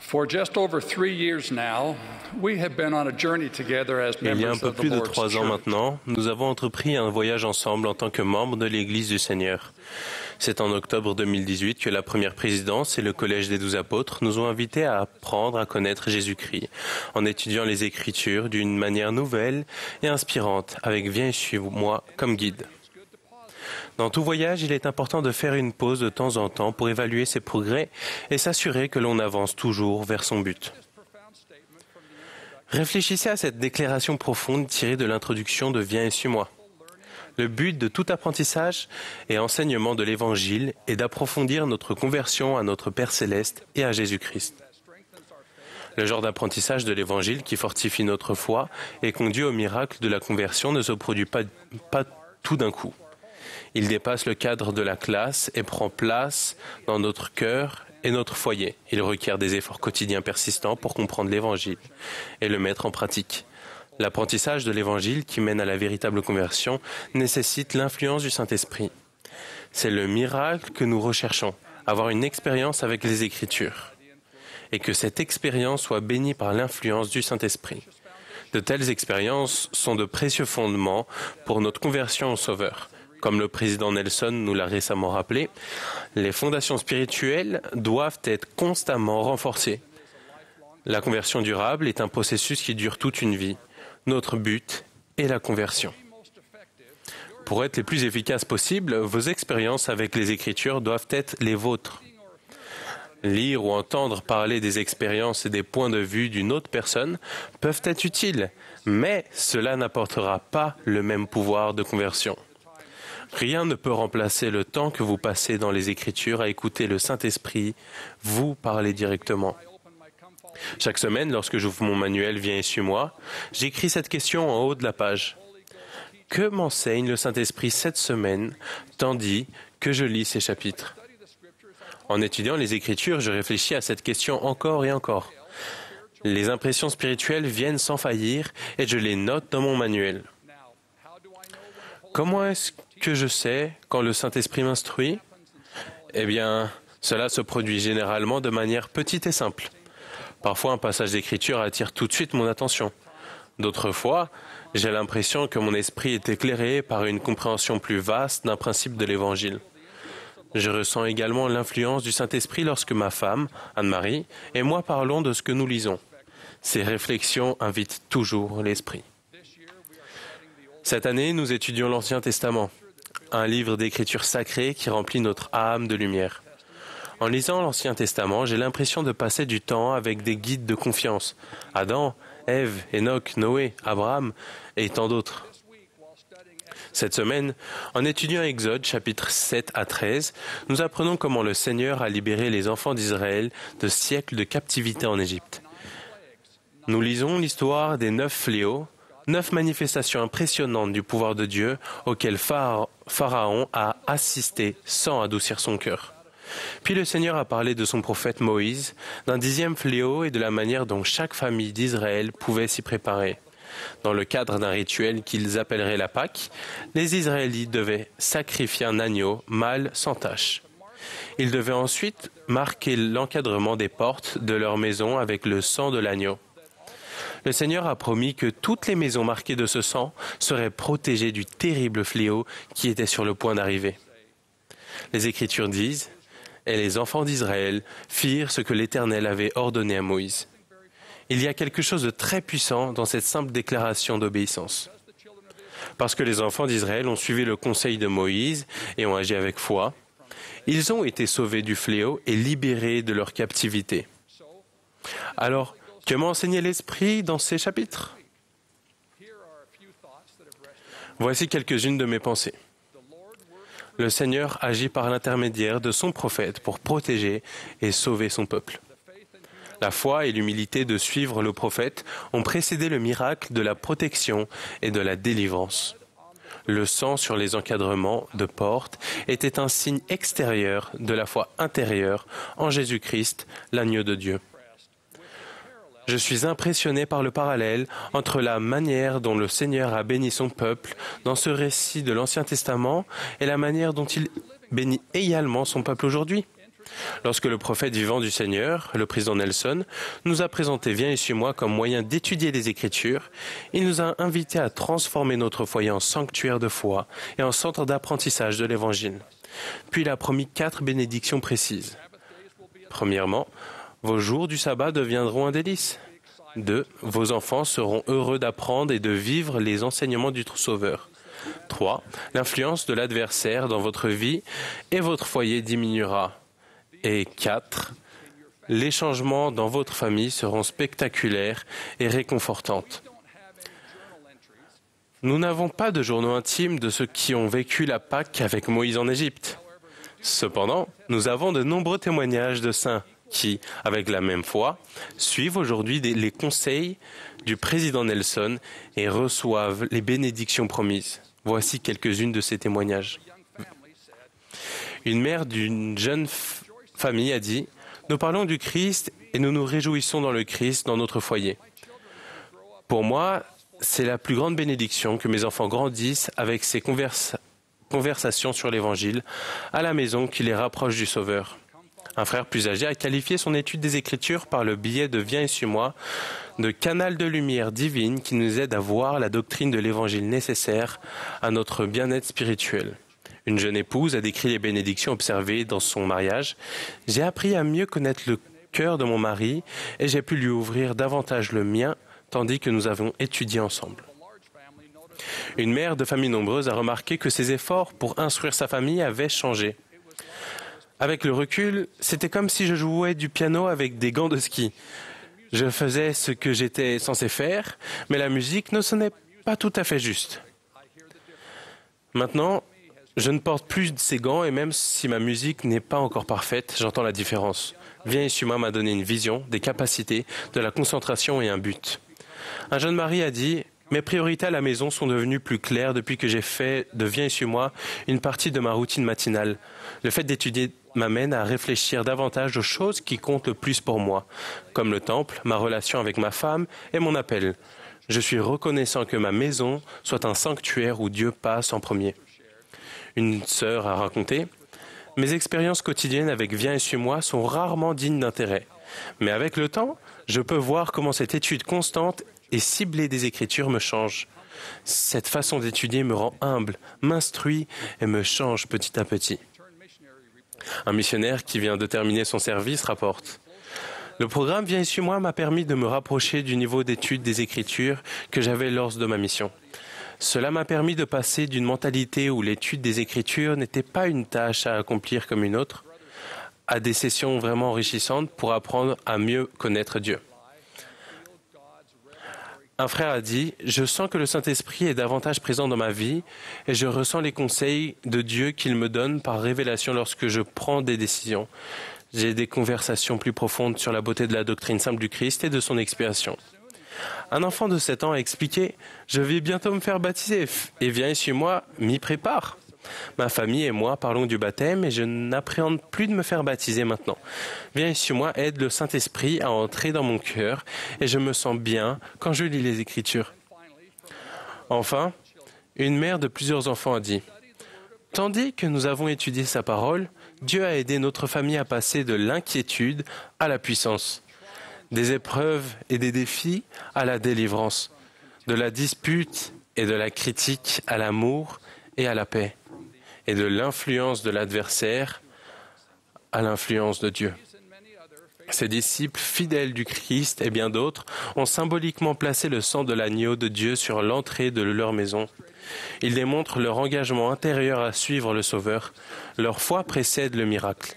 For just over 3 years now, we have been on a journey together as Il y a un members peu of the plus de Lord's 3 ans Church. maintenant, nous avons entrepris un voyage ensemble en tant que membres de l'Église du Seigneur. C'est en octobre 2018 que la première présidence et le Collège des 12 apôtres nous ont invités à apprendre à connaître Jésus-Christ en étudiant les Écritures d'une manière nouvelle et inspirante avec Viens et suis-moi comme guide. Dans tout voyage, il est important de faire une pause de temps en temps pour évaluer ses progrès et s'assurer que l'on avance toujours vers son but. Réfléchissez à cette déclaration profonde tirée de l'introduction de Viens et suis-moi. Le but de tout apprentissage et enseignement de l'Évangile est d'approfondir notre conversion à notre Père céleste et à Jésus-Christ. Le genre d'apprentissage de l'Évangile qui fortifie notre foi et conduit au miracle de la conversion ne se produit pas tout d'un coup. Il dépasse le cadre de la classe et prend place dans notre cœur et notre foyer. Il requiert des efforts quotidiens persistants pour comprendre l'Évangile et le mettre en pratique. L'apprentissage de l'Évangile qui mène à la véritable conversion nécessite l'influence du Saint-Esprit. C'est le miracle que nous recherchons, avoir une expérience avec les Écritures, et que cette expérience soit bénie par l'influence du Saint-Esprit. De telles expériences sont de précieux fondements pour notre conversion au Sauveur. Comme le président Nelson nous l'a récemment rappelé, les fondations spirituelles doivent être constamment renforcées. La conversion durable est un processus qui dure toute une vie. Notre but est la conversion. Pour être les plus efficaces possibles, vos expériences avec les Écritures doivent être les vôtres. Lire ou entendre parler des expériences et des points de vue d'une autre personne peuvent être utiles, mais cela n'apportera pas le même pouvoir de conversion. Rien ne peut remplacer le temps que vous passez dans les Écritures à écouter le Saint-Esprit vous parler directement. Chaque semaine, lorsque j'ouvre mon manuel Viens et suis-moi, j'écris cette question en haut de la page. Que m'enseigne le Saint-Esprit cette semaine, tandis que je lis ces chapitres? En étudiant les Écritures, je réfléchis à cette question encore et encore. Les impressions spirituelles viennent sans faillir et je les note dans mon manuel. Comment est-ce que je sais quand le Saint-Esprit m'instruit? Eh bien, cela se produit généralement de manière petite et simple. Parfois, un passage d'écriture attire tout de suite mon attention. D'autres fois, j'ai l'impression que mon esprit est éclairé par une compréhension plus vaste d'un principe de l'Évangile. Je ressens également l'influence du Saint-Esprit lorsque ma femme, Anne-Marie, et moi parlons de ce que nous lisons. Ces réflexions invitent toujours l'esprit. Cette année, nous étudions l'Ancien Testament, un livre d'écriture sacrée qui remplit notre âme de lumière. En lisant l'Ancien Testament, j'ai l'impression de passer du temps avec des guides de confiance. Adam, Ève, Enoch, Noé, Abraham et tant d'autres. Cette semaine, en étudiant Exode, chapitres 7 à 13, nous apprenons comment le Seigneur a libéré les enfants d'Israël de siècles de captivité en Égypte. Nous lisons l'histoire des 9 fléaux, 9 manifestations impressionnantes du pouvoir de Dieu auxquelles Pharaon a assisté sans adoucir son cœur. Puis le Seigneur a parlé de son prophète Moïse, d'un 10e fléau et de la manière dont chaque famille d'Israël pouvait s'y préparer. Dans le cadre d'un rituel qu'ils appelleraient la Pâque, les Israélites devaient sacrifier un agneau mâle sans tache. Ils devaient ensuite marquer l'encadrement des portes de leur maison avec le sang de l'agneau. Le Seigneur a promis que toutes les maisons marquées de ce sang seraient protégées du terrible fléau qui était sur le point d'arriver. Les Écritures disent « Et les enfants d'Israël firent ce que l'Éternel avait ordonné à Moïse ». Il y a quelque chose de très puissant dans cette simple déclaration d'obéissance. Parce que les enfants d'Israël ont suivi le conseil de Moïse et ont agi avec foi, ils ont été sauvés du fléau et libérés de leur captivité. Alors, que m'a enseigné l'Esprit dans ces chapitres? Voici quelques-unes de mes pensées. Le Seigneur agit par l'intermédiaire de son prophète pour protéger et sauver son peuple. La foi et l'humilité de suivre le prophète ont précédé le miracle de la protection et de la délivrance. Le sang sur les encadrements de portes était un signe extérieur de la foi intérieure en Jésus-Christ, l'agneau de Dieu. Je suis impressionné par le parallèle entre la manière dont le Seigneur a béni son peuple dans ce récit de l'Ancien Testament et la manière dont il bénit également son peuple aujourd'hui. Lorsque le prophète vivant du Seigneur, le président Nelson, nous a présenté Viens et suis-moi comme moyen d'étudier les Écritures, il nous a invités à transformer notre foyer en sanctuaire de foi et en centre d'apprentissage de l'Évangile. Puis il a promis 4 bénédictions précises. Premièrement, vos jours du sabbat deviendront un délice. 2. Vos enfants seront heureux d'apprendre et de vivre les enseignements du Sauveur. 3. L'influence de l'adversaire dans votre vie et votre foyer diminuera. Et 4. Les changements dans votre famille seront spectaculaires et réconfortants. Nous n'avons pas de journaux intimes de ceux qui ont vécu la Pâque avec Moïse en Égypte. Cependant, nous avons de nombreux témoignages de saints qui, avec la même foi, suivent aujourd'hui les conseils du président Nelson et reçoivent les bénédictions promises. Voici quelques-unes de ces témoignages. Une mère d'une jeune famille a dit « Nous parlons du Christ et nous nous réjouissons dans le Christ dans notre foyer. Pour moi, c'est la plus grande bénédiction que mes enfants grandissent avec ces conversations sur l'Évangile à la maison qui les rapproche du Sauveur. » Un frère plus âgé a qualifié son étude des Écritures par le biais de Viens et suis-moi de canal de lumière divine qui nous aide à voir la doctrine de l'Évangile nécessaire à notre bien-être spirituel. Une jeune épouse a décrit les bénédictions observées dans son mariage. « J'ai appris à mieux connaître le cœur de mon mari et j'ai pu lui ouvrir davantage le mien tandis que nous avons étudié ensemble. » Une mère de famille nombreuse a remarqué que ses efforts pour instruire sa famille avaient changé. Avec le recul, c'était comme si je jouais du piano avec des gants de ski. Je faisais ce que j'étais censé faire, mais la musique ne sonnait pas tout à fait juste. Maintenant, je ne porte plus ces gants et même si ma musique n'est pas encore parfaite, j'entends la différence. Viens et suis-moi m'a donné une vision, des capacités, de la concentration et un but. Un jeune mari a dit « Mes priorités à la maison sont devenues plus claires depuis que j'ai fait de Viens et suis-moi une partie de ma routine matinale. Le fait d'étudier m'amène à réfléchir davantage aux choses qui comptent le plus pour moi, comme le temple, ma relation avec ma femme et mon appel. Je suis reconnaissant que ma maison soit un sanctuaire où Dieu passe en premier. » Une sœur a raconté « Mes expériences quotidiennes avec Viens et suis-moi sont rarement dignes d'intérêt. Mais avec le temps, je peux voir comment cette étude constante et ciblée des Écritures me change. Cette façon d'étudier me rend humble, m'instruit et me change petit à petit. » Un missionnaire qui vient de terminer son service rapporte « Le programme Viens et suis-moi m'a permis de me rapprocher du niveau d'étude des Écritures que j'avais lors de ma mission. Cela m'a permis de passer d'une mentalité où l'étude des Écritures n'était pas une tâche à accomplir comme une autre, à des sessions vraiment enrichissantes pour apprendre à mieux connaître Dieu. » Un frère a dit « Je sens que le Saint-Esprit est davantage présent dans ma vie et je ressens les conseils de Dieu qu'il me donne par révélation lorsque je prends des décisions. J'ai des conversations plus profondes sur la beauté de la doctrine simple du Christ et de son expiation. » Un enfant de 7 ans a expliqué « Je vais bientôt me faire baptiser et Viens et suis-moi m'y prépare. Ma famille et moi parlons du baptême et je n'appréhende plus de me faire baptiser maintenant. Viens et suis-moi aide le Saint-Esprit à entrer dans mon cœur et je me sens bien quand je lis les Écritures. » Enfin, une mère de plusieurs enfants a dit « Tandis que nous avons étudié sa parole, Dieu a aidé notre famille à passer de l'inquiétude à la puissance, des épreuves et des défis à la délivrance, de la dispute et de la critique à l'amour et à la paix, et de l'influence de l'adversaire à l'influence de Dieu. » Ces disciples fidèles du Christ et bien d'autres ont symboliquement placé le sang de l'agneau de Dieu sur l'entrée de leur maison. Ils démontrent leur engagement intérieur à suivre le Sauveur. Leur foi précède le miracle.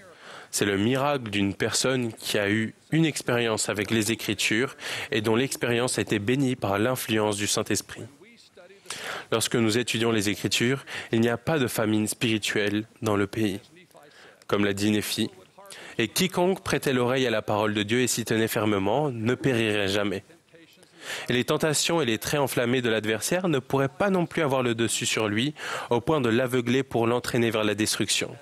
C'est le miracle d'une personne qui a eu une expérience avec les Écritures et dont l'expérience a été bénie par l'influence du Saint-Esprit. Lorsque nous étudions les Écritures, il n'y a pas de famine spirituelle dans le pays. Comme l'a dit Néphi, « Et quiconque prêtait l'oreille à la parole de Dieu et s'y tenait fermement ne périrait jamais. » Et les tentations et les traits enflammés de l'adversaire ne pourraient pas non plus avoir le dessus sur lui, au point de l'aveugler pour l'entraîner vers la destruction.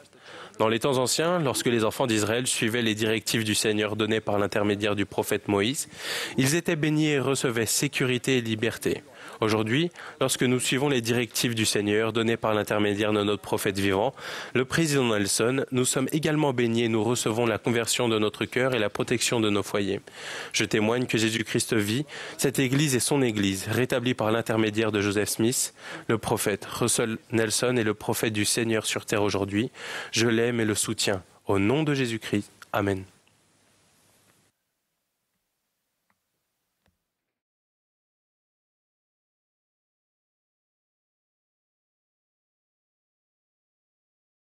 Dans les temps anciens, lorsque les enfants d'Israël suivaient les directives du Seigneur données par l'intermédiaire du prophète Moïse, ils étaient bénis et recevaient sécurité et liberté. Aujourd'hui, lorsque nous suivons les directives du Seigneur données par l'intermédiaire de notre prophète vivant, le président Nelson, nous sommes également bénis et nous recevons la conversion de notre cœur et la protection de nos foyers. Je témoigne que Jésus-Christ vit, cette Église est son Église, rétablie par l'intermédiaire de Joseph Smith, le prophète. Russell Nelson est le prophète du Seigneur sur terre aujourd'hui. Je l'aime et le soutiens. Au nom de Jésus-Christ. Amen.